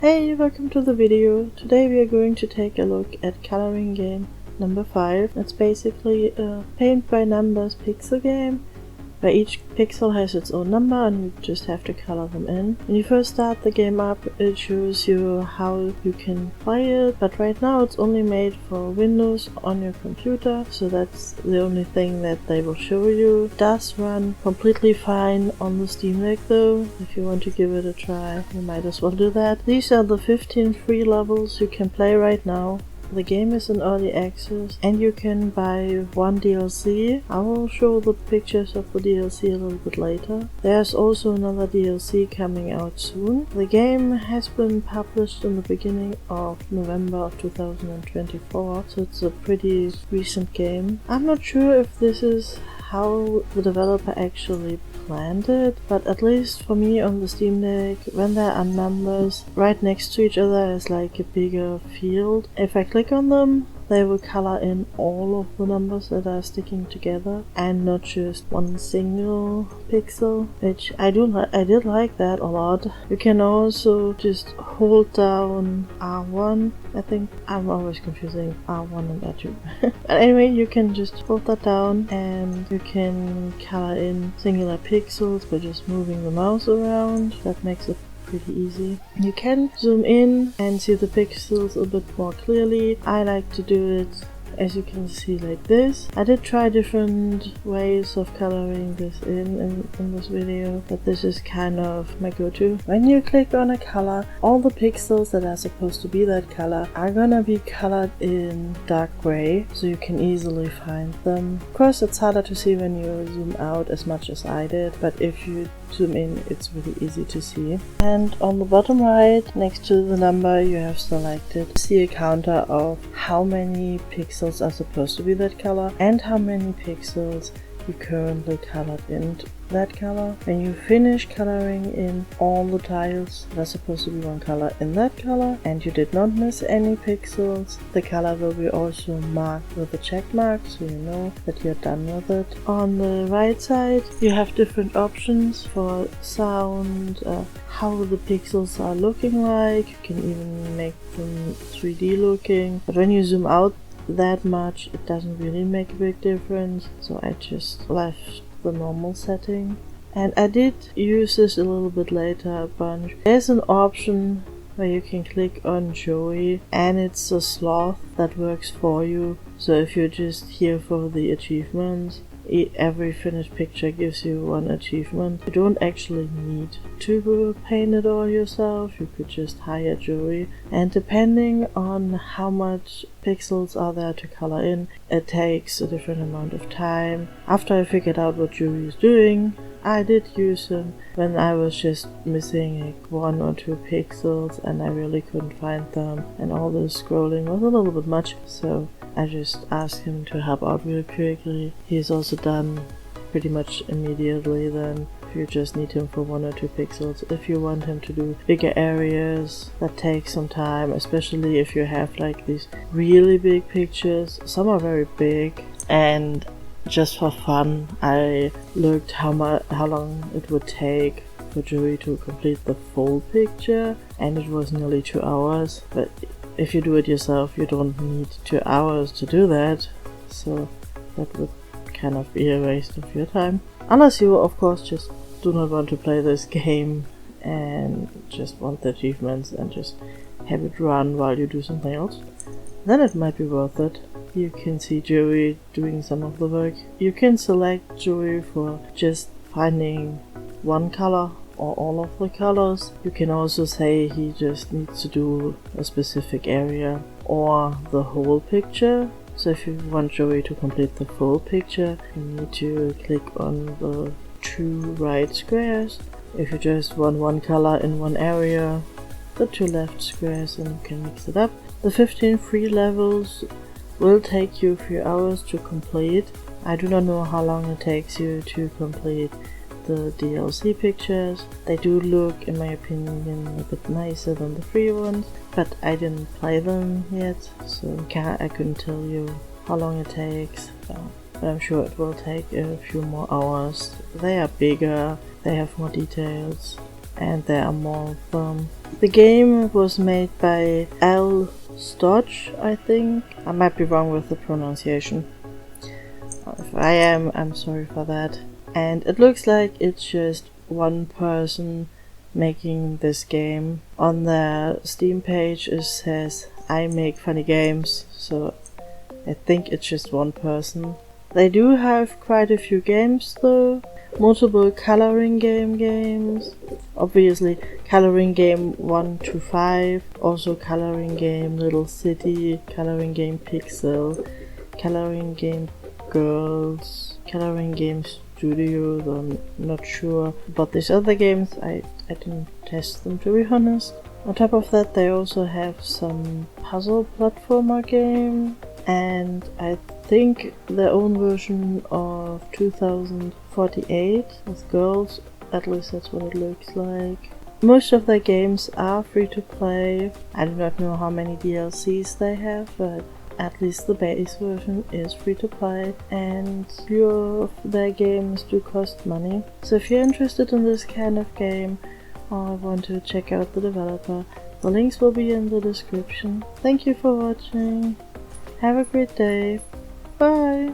Hey, welcome to the video. Today we are going to take a look at coloring game number 5. It's basically a paint by numbers pixel game where each pixel has its own number and you just have to color them in. When you first start the game up, it shows you how you can play it, but right now it's only made for Windows on your computer, so that's the only thing that they will show you. It does run completely fine on the Steam Deck though. If you want to give it a try, you might as well do that. These are the 15 free levels you can play right now. The game is in early access and you can buy one DLC. I will show the pictures of the DLC a little bit later. There's also another DLC coming out soon. The game has been published in the beginning of November of 2024, so it's a pretty recent game. I'm not sure if this is how the developer actually planned it, but at least for me on the Steam Deck, when there are numbers right next to each other is like a bigger field. If I click on them, they will color in all of the numbers that are sticking together and not just one single pixel, which I did like that a lot. You can also just hold down R1. I think I'm always confusing R1 and R2. But anyway, you can just hold that down and you can color in singular pixels by just moving the mouse around. That makes it pretty easy. You can zoom in and see the pixels a bit more clearly. I like to do it, as you can see, like this. I did try different ways of coloring this in this video, but this is kind of my go-to. When you click on a color, all the pixels that are supposed to be that color are gonna be colored in dark gray, so you can easily find them. Of course, it's harder to see when you zoom out as much as I did, but if you zoom in, it's really easy to see. And on the bottom right, next to the number you have selected, see a counter of how many pixels are supposed to be that color and how many pixels you currently colored in that color. When you finish coloring in all the tiles that are supposed to be one color in that color and you did not miss any pixels, the color will be also marked with a check mark, so you know that you're done with it. On the right side you have different options for sound, how the pixels are looking like. You can even make them 3D looking, but when you zoom out that much it doesn't really make a big difference, so I just left the normal setting. And I did use this a little bit later a bunch. There's an option where you can click on Joey and it's a sloth that works for you, so if you're just here for the achievements, every finished picture gives you one achievement. You don't actually need to paint it all yourself, you could just hire Joey, and depending on how much pixels are there to color in, it takes a different amount of time. After I figured out what Joey is doing, I did use him when I was just missing like 1 or 2 pixels and I really couldn't find them and all the scrolling was a little bit much, so I just asked him to help out real quickly. He's also done pretty much immediately then, if you just need him for 1 or 2 pixels. If you want him to do bigger areas, that takes some time, especially if you have like these really big pictures. Some are very big, and just for fun I looked how long it would take for Joey to complete the full picture, and it was nearly 2 hours. But if you do it yourself, you don't need 2 hours to do that, so that would kind of be a waste of your time. Unless you, of course, just do not want to play this game and just want the achievements and just have it run while you do something else, then it might be worth it. You can see Joey doing some of the work. You can select Joey for just finding one color or all of the colors. You can also say he just needs to do a specific area or the whole picture. So if you want Joey to complete the full picture, you need to click on the 2 right squares. If you just want one color in one area, the 2 left squares, and you can mix it up. The 15 free levels will take you a few hours to complete. I do not know how long it takes you to complete the DLC pictures. They do look, in my opinion, a bit nicer than the free ones, but I didn't play them yet, so I couldn't tell you how long it takes. But I'm sure it will take a few more hours. They are bigger, they have more details, and there are more of them. The game was made by Al Stodge, I think. I might be wrong with the pronunciation. If I am, I'm sorry for that. And it looks like it's just one person making this game. On their Steam page it says, "I make funny games," so I think it's just one person. They do have quite a few games though. Multiple coloring game games. Obviously coloring game 1 to 5. Also coloring game Little City, coloring game Pixel, coloring game Girls, coloring game Studio, though I'm not sure about these other games. I didn't test them, to be honest. On top of that they also have some puzzle platformer game, and I think their own version of 2048 with girls, at least that's what it looks like. Most of their games are free to play. I do not know how many DLCs they have, but at least the base version is free to play, and few of their games do cost money. So if you're interested in this kind of game or want to check out the developer, the links will be in the description. Thank you for watching. Have a great day. Bye!